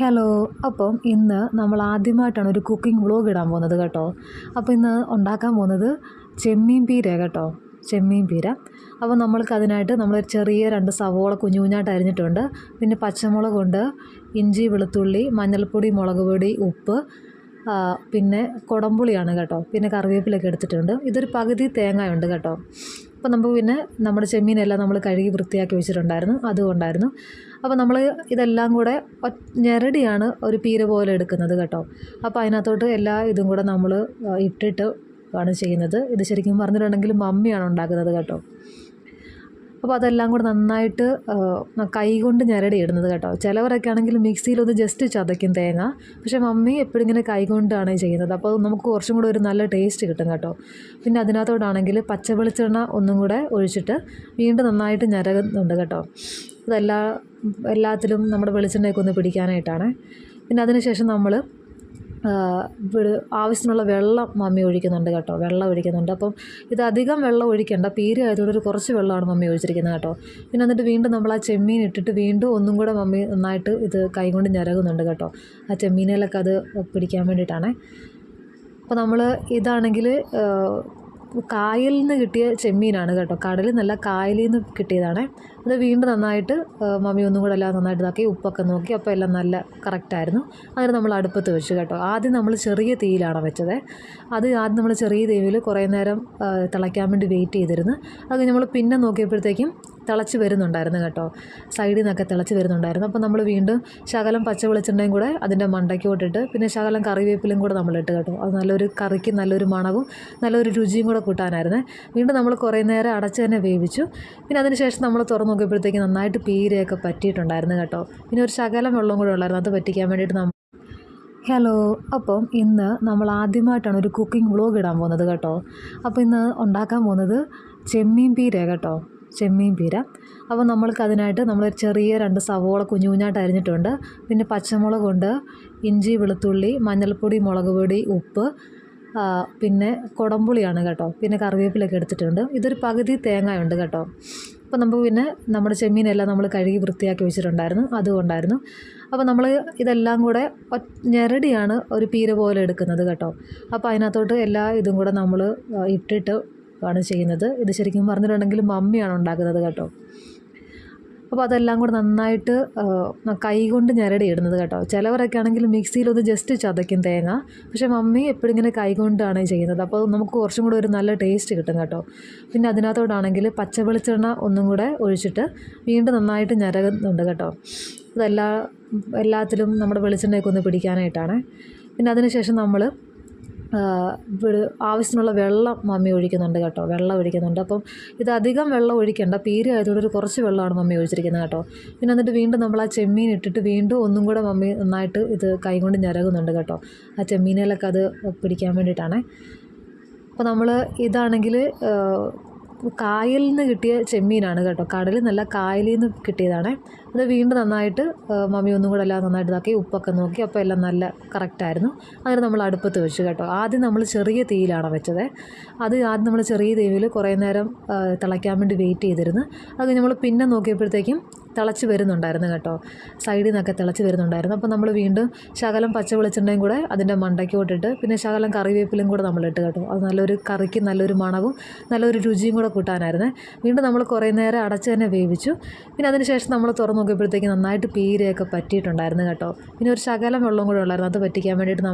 Hello. അപ്പം ഇന്ന് നമ്മൾ ആദ്യമായിട്ടാണ് ഒരു കുക്കിംഗ് വ്ളോഗ് ഇടാൻ പോകുന്നത് കേട്ടോ. അപ്പോൾ ഇന്ന് ഉണ്ടാക്കാൻ പോകുന്നത് ചെമ്മീൻ പീര കേട്ടോ, ചെമ്മീൻ പീര. അപ്പോൾ നമ്മൾക്ക് അതിനായിട്ട് നമ്മൾ ചെറിയ 2 സവോള കുഞ്ഞു കുഞ്ഞായിട്ട് അരിഞ്ഞിട്ടുണ്ട്. പിന്നെ പച്ചമുളകുണ്ട്, ഇഞ്ചി വെളുത്തുള്ളി, മഞ്ഞൾപ്പൊടി, മുളക് പൊടി, ഉപ്പ്, പിന്നെ കുടംപുളിയാണ് കേട്ടോ. പിന്നെ കറിവേപ്പിലൊക്കെ എടുത്തിട്ടുണ്ട്. ഇതൊരു പകുതി തേങ്ങയുണ്ട് കേട്ടോ. അപ്പോൾ നമുക്ക് പിന്നെ നമ്മുടെ ചെമ്മീനെല്ലാം നമ്മൾ കഴുകി വൃത്തിയാക്കി വെച്ചിട്ടുണ്ടായിരുന്നു, അതുകൊണ്ടായിരുന്നു. അപ്പോൾ നമ്മൾ ഇതെല്ലാം കൂടെ ഞെരടിയാണ് ഒരു പീര പോലെ എടുക്കുന്നത് കേട്ടോ. അപ്പോൾ അതിനകത്തോട്ട് എല്ലാ ഇതും കൂടെ നമ്മൾ ഇട്ടിട്ട് ആണ് ചെയ്യുന്നത്. ഇത് ശരിക്കും പറഞ്ഞിട്ടുണ്ടെങ്കിൽ മമ്മിയാണ് ഉണ്ടാക്കുന്നത് കേട്ടോ. അപ്പോൾ അതെല്ലാം കൂടെ നന്നായിട്ട് കൈ കൊണ്ട് ഞെരടി ഇടുന്നത് കേട്ടോ. ചിലവരൊക്കെ ആണെങ്കിൽ മിക്സിയിലൊന്ന് ജസ്റ്റ് ചതയ്ക്കും തേങ്ങ. പക്ഷേ മമ്മി എപ്പോഴും ഇങ്ങനെ കൈ കൊണ്ടാണ് ചെയ്യുന്നത്. അപ്പോൾ നമുക്ക് കുറച്ചും കൂടെ ഒരു നല്ല ടേസ്റ്റ് കിട്ടും കേട്ടോ. പിന്നെ അതിനകത്തോടാണെങ്കിൽ പച്ച വെളിച്ചെണ്ണ ഒന്നും കൂടെ ഒഴിച്ചിട്ട് വീണ്ടും നന്നായിട്ട് ഞെരകുന്നുണ്ട് കേട്ടോ. എല്ലാത്തിലും നമ്മുടെ വെളിച്ചെണ്ണയൊക്കെ ഒന്ന് പിടിക്കാനായിട്ടാണ്. പിന്നെ അതിനുശേഷം നമ്മൾ ആവശ്യത്തിനുള്ള വെള്ളം മമ്മി ഒഴിക്കുന്നുണ്ട് കേട്ടോ, വെള്ളം ഒഴിക്കുന്നുണ്ട്. അപ്പം ഇത് അധികം വെള്ളം ഒഴിക്കേണ്ട, പീര ആയതുകൊണ്ട് ഒരു കുറച്ച് വെള്ളമാണ് മമ്മി ഒഴിച്ചിരിക്കുന്നത് കേട്ടോ. പിന്നെ എന്നിട്ട് വീണ്ടും നമ്മൾ ആ ചെമ്മീൻ ഇട്ടിട്ട് വീണ്ടും ഒന്നും കൂടെ മമ്മി നന്നായിട്ട് ഇത് കൈകൊണ്ട് ഞെരകുന്നുണ്ട് കേട്ടോ. ആ ചെമ്മീനിലൊക്കെ അത് പിടിക്കാൻ വേണ്ടിയിട്ടാണ്. അപ്പോൾ നമ്മൾ ഇതാണെങ്കിൽ കായലിൽ നിന്ന് കിട്ടിയ ചെമ്മീനാണ് കേട്ടോ, കടലിൽ നിന്നല്ല, കായലിൽ നിന്ന് കിട്ടിയതാണ്. അത് വീണ്ടും നന്നായിട്ട് മമ്മി ഒന്നും കൂടെ എല്ലാം നന്നായിട്ട് ഇതാക്കി ഉപ്പൊക്കെ നോക്കി. അപ്പോൾ എല്ലാം നല്ല കറക്റ്റായിരുന്നു. അതിന് നമ്മൾ അടുപ്പത്ത് വെച്ച് കേട്ടോ. ആദ്യം നമ്മൾ ചെറിയ തീയിലാണ് വെച്ചത്. ആദ്യം നമ്മൾ ചെറിയ തീയിൽ കുറേ നേരം തിളയ്ക്കാൻ വേണ്ടി വെയിറ്റ് ചെയ്തിരുന്നു. അത് നമ്മൾ പിന്നെ നോക്കിയപ്പോഴത്തേക്കും തിളച്ച് വരുന്നുണ്ടായിരുന്നു കേട്ടോ, സൈഡിൽ നിന്നൊക്കെ തിളച്ച് വരുന്നുണ്ടായിരുന്നു. അപ്പോൾ നമ്മൾ വീണ്ടും ശകലം പച്ച വെളിച്ചെണ്ണയും കൂടെ അതിൻ്റെ മണ്ടയ്ക്കോട്ടിട്ട് പിന്നെ ശകലം കറിവേപ്പിലും കൂടെ നമ്മളിട്ട് കേട്ടോ. അത് നല്ലൊരു കറിക്ക് നല്ലൊരു മണവും നല്ലൊരു രുചിയും കൂടെ കൂട്ടാനായിരുന്നു. വീണ്ടും നമ്മൾ കുറേ നേരം അടച്ച് തന്നെ വേവിച്ചു. പിന്നെ അതിന് ശേഷം നമ്മൾ തുറന്ന് നോക്കിയപ്പോഴത്തേക്ക് നന്നായിട്ട് പീരയൊക്കെ പറ്റിയിട്ടുണ്ടായിരുന്നു കേട്ടോ. പിന്നെ ഒരു ശകലം വെള്ളം കൂടെ ഉള്ളായിരുന്നു, അത് പറ്റിക്കാൻ വേണ്ടിയിട്ട് ഹലോ. അപ്പം ഇന്ന് നമ്മൾ ആദ്യമായിട്ടാണ് ഒരു കുക്കിംഗ് വ്ളോഗ് ഇടാൻ പോകുന്നത് കേട്ടോ. അപ്പോൾ ഇന്ന് ഉണ്ടാക്കാൻ പോകുന്നത് ചെമ്മീൻ പീര കേട്ടോ, ചെമ്മീൻ പീര. അപ്പോൾ നമ്മൾക്ക് അതിനായിട്ട് നമ്മൾ ചെറിയ 2 സവോള കുഞ്ഞു കുഞ്ഞായിട്ട് അരിഞ്ഞിട്ടുണ്ട്. പിന്നെ പച്ചമുളകുണ്ട്, ഇഞ്ചി വെളുത്തുള്ളി, മഞ്ഞൾപ്പൊടി, മുളക് പൊടി, ഉപ്പ്, പിന്നെ കുടംപുളിയാണ് കേട്ടോ. പിന്നെ കറിവേപ്പിലൊക്കെ എടുത്തിട്ടുണ്ട്. ഇതൊരു പകുതി തേങ്ങയുണ്ട് കേട്ടോ. അപ്പോൾ നമുക്ക് പിന്നെ നമ്മുടെ ചെമ്മീനെല്ലാം നമ്മൾ കഴുകി വൃത്തിയാക്കി വെച്ചിട്ടുണ്ടായിരുന്നു, അതുകൊണ്ടായിരുന്നു. അപ്പോൾ നമ്മൾ ഇതെല്ലാം കൂടെ ഞെരടിയാണ് ഒരു പീര പോലെ എടുക്കുന്നത് കേട്ടോ. അപ്പോൾ അതിനകത്തോട്ട് എല്ലാ ഇതും കൂടെ നമ്മൾ ഇട്ടിട്ട് ആണ് ചെയ്യുന്നത്. ഇത് ശരിക്കും പറഞ്ഞിട്ടുണ്ടെങ്കിൽ മമ്മിയാണ് ഉണ്ടാക്കുന്നത് കേട്ടോ. അപ്പോൾ അതെല്ലാം കൂടെ നന്നായിട്ട് കൈ കൊണ്ട് ഞെരടി ഇടുന്നത് കേട്ടോ. ചിലവരൊക്കെ ആണെങ്കിൽ മിക്സിയിലൊന്ന് ജസ്റ്റ് ചതയ്ക്കും തേങ്ങ. പക്ഷേ മമ്മി എപ്പോഴും ഇങ്ങനെ കൈ കൊണ്ടാണ് ചെയ്യുന്നത്. അപ്പോൾ നമുക്ക് കുറച്ചും കൂടെ ഒരു നല്ല ടേസ്റ്റ് കിട്ടും കേട്ടോ. പിന്നെ അതിനകത്തോടാണെങ്കിൽ പച്ച വെളിച്ചെണ്ണ ഒന്നും കൂടെ ഒഴിച്ചിട്ട് വീണ്ടും നന്നായിട്ട് ഞെരകുന്നുണ്ട് കേട്ടോ. എല്ലാത്തിലും നമ്മുടെ വെളിച്ചെണ്ണയൊക്കെ ഒന്ന് പിടിക്കാനായിട്ടാണ്. പിന്നെ അതിനുശേഷം നമ്മൾ ആവശ്യത്തിനുള്ള വെള്ളം മമ്മി ഒഴിക്കുന്നുണ്ട് കേട്ടോ, വെള്ളം ഒഴിക്കുന്നുണ്ട്. അപ്പം ഇത് അധികം വെള്ളം ഒഴിക്കേണ്ട, പീര ആയതുകൊണ്ട് ഒരു കുറച്ച് വെള്ളമാണ് മമ്മി ഒഴിച്ചിരിക്കുന്നത് കേട്ടോ. പിന്നെ എന്നിട്ട് വീണ്ടും നമ്മൾ ആ ചെമ്മീൻ ഇട്ടിട്ട് വീണ്ടും ഒന്നും കൂടെ മമ്മി നന്നായിട്ട് ഇത് കൈ കൊണ്ട് ഞെരകുന്നുണ്ട് കേട്ടോ. ആ ചെമ്മീനിലൊക്കെ അത് പിടിക്കാൻ വേണ്ടിയിട്ടാണ്. അപ്പോൾ നമ്മൾ ഇതാണെങ്കിൽ കായലിൽ നിന്ന് കിട്ടിയ ചെമ്മീനാണ് കേട്ടോ, കടലിൽ നിന്നല്ല, കായലിൽ നിന്ന് കിട്ടിയതാണ്. അത് വീണ്ടും നന്നായിട്ട് മമ്മി ഒന്നും കൂടെ എല്ലാം നന്നായിട്ട് ഇതാക്കി ഉപ്പൊക്കെ നോക്കി. അപ്പോൾ എല്ലാം നല്ല കറക്റ്റായിരുന്നു. അതിന് നമ്മൾ അടുപ്പത്ത് വെച്ച് കേട്ടോ. ആദ്യം നമ്മൾ ചെറിയ തീയിലാണ് വെച്ചത്. ആദ്യം നമ്മൾ ചെറിയ തീയിൽ കുറേ നേരം തിളയ്ക്കാൻ വേണ്ടി വെയിറ്റ് ചെയ്തിരുന്നു. അത് നമ്മൾ പിന്നെ നോക്കിയപ്പോഴത്തേക്കും തിളച്ച് വരുന്നുണ്ടായിരുന്നു കേട്ടോ, സൈഡിൽ നിന്നൊക്കെ തിളച്ച് വരുന്നുണ്ടായിരുന്നു. അപ്പോൾ നമ്മൾ വീണ്ടും ശകലം പച്ച വെളിച്ചെണ്ണയും കൂടെ അതിൻ്റെ മണ്ടയ്ക്കോട്ടിട്ട് പിന്നെ ശകലം കറിവേപ്പിലും കൂടെ നമ്മളിട്ട് കേട്ടോ. അത് നല്ലൊരു കറിക്ക് നല്ലൊരു മണവും നല്ലൊരു രുചിയും കൂടെ കൂട്ടാനായിരുന്നു. വീണ്ടും നമ്മൾ കുറേ നേരം അടച്ച് തന്നെ വേവിച്ചു. പിന്നെ അതിന് ശേഷം നമ്മൾ തുറന്ന് നോക്കിയപ്പോഴത്തേക്ക് നന്നായിട്ട് പീരയൊക്കെ പറ്റിയിട്ടുണ്ടായിരുന്നു കേട്ടോ. പിന്നെ ഒരു ശകലം വെള്ളം കൂടെ ഉള്ളായിരുന്നു, അത് പറ്റിക്കാൻ വേണ്ടിയിട്ട്